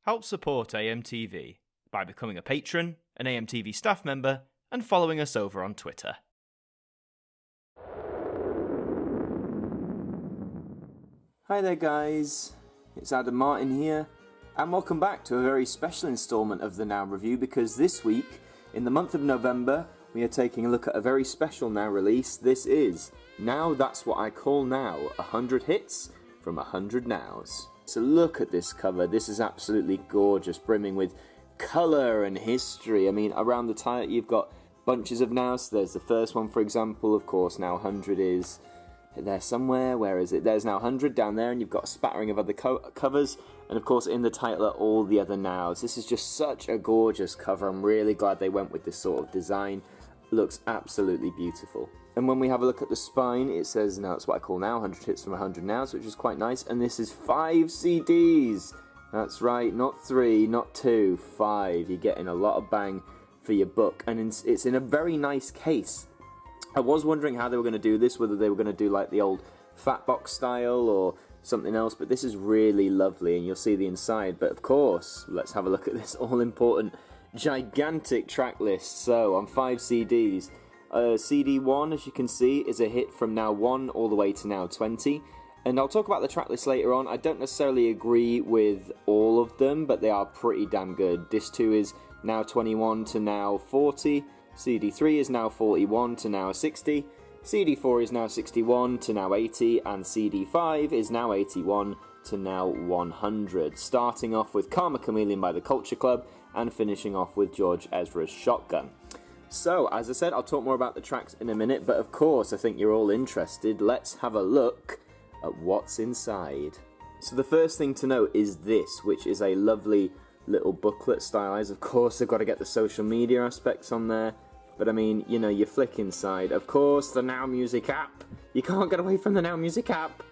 Help support AMTV by becoming a patron, an AMTV staff member, and following us over on Twitter. Hi there guys, it's Adam Martin here, and welcome back to a very special instalment of the Now Review, because this week, in the month of November, we are taking a look at a very special Now release. This is Now That's What I Call Now, 100 hits from 100 Nows. So look at this cover, this is absolutely gorgeous, brimming with colour and history. I mean, around the title you've got bunches of Nows. So there's the first one, for example, of course, Now 100 is there somewhere. Where is it? There's Now 100 down there, and you've got a spattering of other covers, and of course in the title are all the other Nows. This is just such a gorgeous cover. I'm really glad they went with this sort of design. It looks absolutely beautiful. And when we have a look at the spine, it says, Now That's What I Call Now, 100 hits from 100 Nows, which is quite nice. And this is 5 CDs. That's right, not 3, not 2, 5. You're getting a lot of bang for your buck. And it's in a very nice case. I was wondering how they were going to do this, whether they were going to do like the old fat box style or something else. But this is really lovely, and you'll see the inside. But of course, let's have a look at this all-important, gigantic track list. So, on 5 CDs. CD 1, as you can see, is a hit from Now 1 all the way to Now 20. And I'll talk about the track list later on. I don't necessarily agree with all of them, but they are pretty damn good. Disc 2 is Now 21 to Now 40. CD 3 is Now 41 to Now 60. CD 4 is Now 61 to Now 80. And CD 5 is Now 81 to Now 100. Starting off with Karma Chameleon by the Culture Club and finishing off with George Ezra's Shotgun. So, as I said, I'll talk more about the tracks in a minute, but of course, I think you're all interested. Let's have a look at what's inside. So the first thing to note is this, which is a lovely little booklet stylized. Of course, they've got to get the social media aspects on there, but I mean, you know, you flick inside. Of course, the Now Music app. You can't get away from the Now Music app.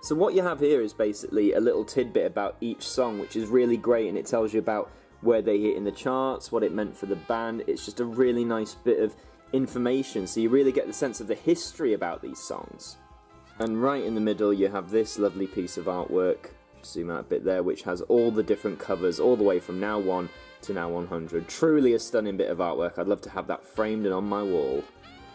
So what you have here is basically a little tidbit about each song, which is really great, and it tells you about where they hit in the charts, what it meant for the band. It's just a really nice bit of information, so you really get the sense of the history about these songs. And right in the middle you have this lovely piece of artwork, just zoom out a bit there, which has all the different covers all the way from Now 1 to Now 100. Truly a stunning bit of artwork. I'd love to have that framed and on my wall.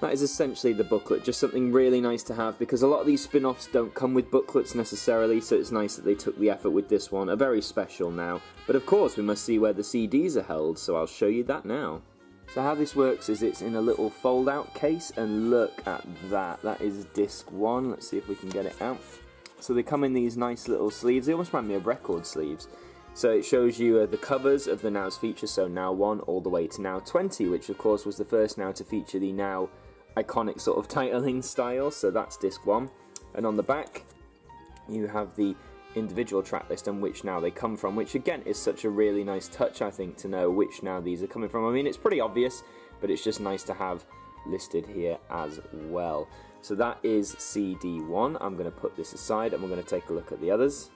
That is essentially the booklet, just something really nice to have, because a lot of these spin-offs don't come with booklets necessarily, so it's nice that they took the effort with this one. A very special Now. But of course we must see where the CDs are held, so I'll show you that now. So how this works is it's in a little fold-out case, and look at that. That is disc 1. Let's see if we can get it out. So they come in these nice little sleeves. They almost remind me of record sleeves. So it shows you the covers of the Now's features, so Now 1 all the way to Now 20, which of course was the first Now to feature the Now iconic sort of titling style, so that's disc 1. And on the back you have the individual track list and which Now they come from, which again is such a really nice touch, I think, to know which Now these are coming from. I mean, it's pretty obvious, but it's just nice to have listed here as well. So that is CD 1. I'm going to put this aside and we're going to take a look at the others.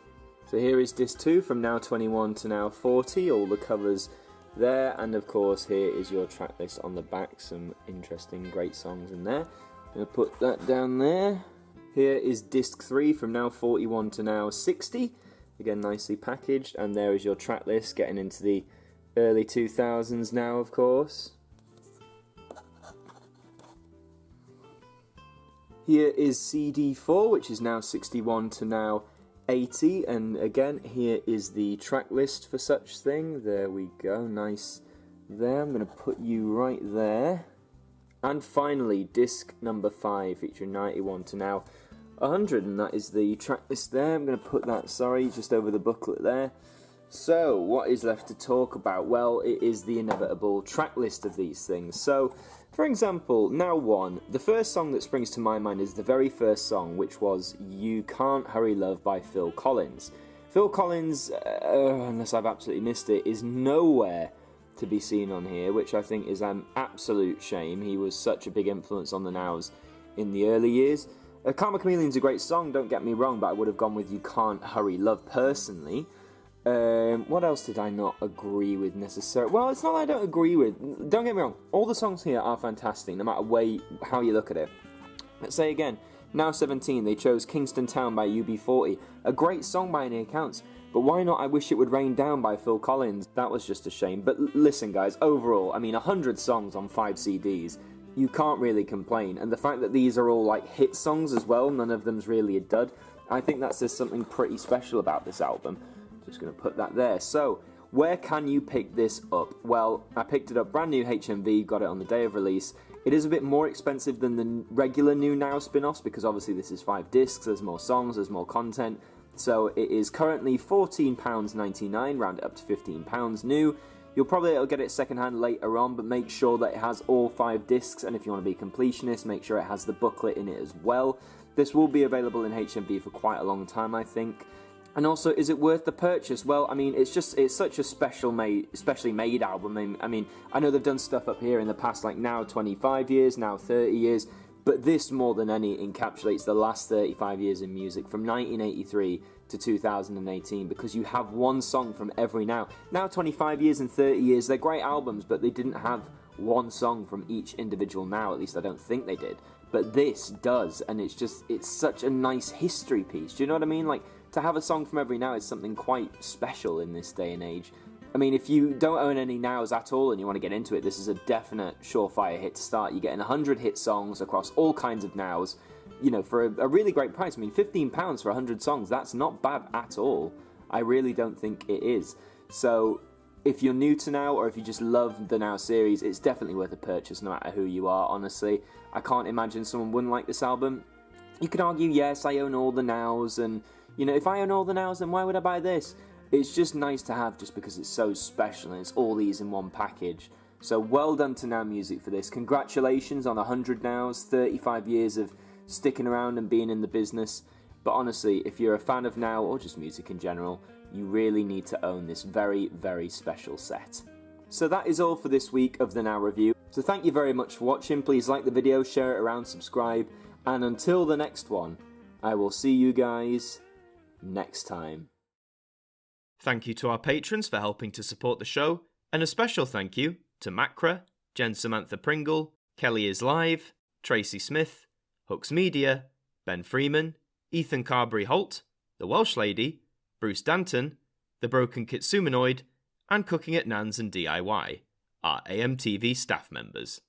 So here is disc 2 from Now 21 to Now 40, all the covers there, and of course here is your track list on the back, some interesting great songs in there. I'm going to put that down there. Here is disc 3 from Now 41 to Now 60, again nicely packaged, and there is your track list getting into the early 2000s now, of course. Here is CD 4, which is Now 61 to Now 80, and again here is the track list for such thing. There we go, nice there. I'm going to put you right there. And finally disc number 5 featuring 91 to Now 100, and that is the track list there. I'm going to put that, just over the booklet there. So what is left to talk about? Well, it is the inevitable track list of these things. So for example, Now 1, the first song that springs to my mind is the very first song, which was You Can't Hurry Love by Phil Collins. Phil Collins, unless I've absolutely missed it, is nowhere to be seen on here, which I think is an absolute shame. He was such a big influence on the Nows in the early years. Karma Chameleon's a great song, don't get me wrong, but I would have gone with You Can't Hurry Love personally. What else did I not agree with necessarily? Well, it's not that I don't agree with. Don't get me wrong. All the songs here are fantastic, no matter how you look at it. Let's say again, Now 17, they chose Kingston Town by UB40. A great song by any accounts. But why not I Wish It Would Rain Down by Phil Collins? That was just a shame. But listen guys, overall, I mean 100 songs on 5 CDs, you can't really complain. And the fact that these are all like hit songs as well, none of them's really a dud, I think that says something pretty special about this album. Just going to put that there. So, where can you pick this up? Well, I picked it up brand new HMV, got it on the day of release. It is a bit more expensive than the regular New Now spin-offs because obviously this is 5 discs, there's more songs, there's more content. So it is currently £14.99, round it up to £15 new. You'll probably be able to get it secondhand later on, but make sure that it has all 5 discs, and if you want to be completionist, make sure it has the booklet in it as well. This will be available in HMV for quite a long time, I think. And also, is it worth the purchase? Well, I mean, it's such a specially made album. I mean, I know they've done stuff up here in the past, like now 25 years, now 30 years, but this more than any encapsulates the last 35 years in music, from 1983 to 2018, because you have one song from every now. Now 25 years and 30 years, they're great albums, but they didn't have one song from each individual now, at least I don't think they did. But this does, and it's such a nice history piece. Do you know what I mean? Like, to have a song from every now is something quite special in this day and age. I mean, if you don't own any nows at all and you want to get into it, this is a definite surefire hit to start. You're getting 100 hit songs across all kinds of nows, you know, for a really great price. I mean, £15 for 100 songs, that's not bad at all. I really don't think it is. So, if you're new to Now, or if you just love the Now series, it's definitely worth a purchase no matter who you are, honestly. I can't imagine someone wouldn't like this album. You could argue, yes, I own all the Nows, and, you know, if I own all the Nows, then why would I buy this? It's just nice to have just because it's so special and it's all these in one package. So well done to Now Music for this. Congratulations on 100 Nows, 35 years of sticking around and being in the business. But honestly, if you're a fan of Now, or just music in general, you really need to own this very, very special set. So that is all for this week of the Now Review. So thank you very much for watching. Please like the video, share it around, subscribe, and until the next one, I will see you guys next time. Thank you to our patrons for helping to support the show, and a special thank you to Macra, Jen Samantha Pringle, Kelly is Live, Tracy Smith, Hooks Media, Ben Freeman, Ethan Carberry Holt, The Welsh Lady, Bruce Danton, The Broken Kitsumanoid, and Cooking at Nans and DIY, our AMTV staff members.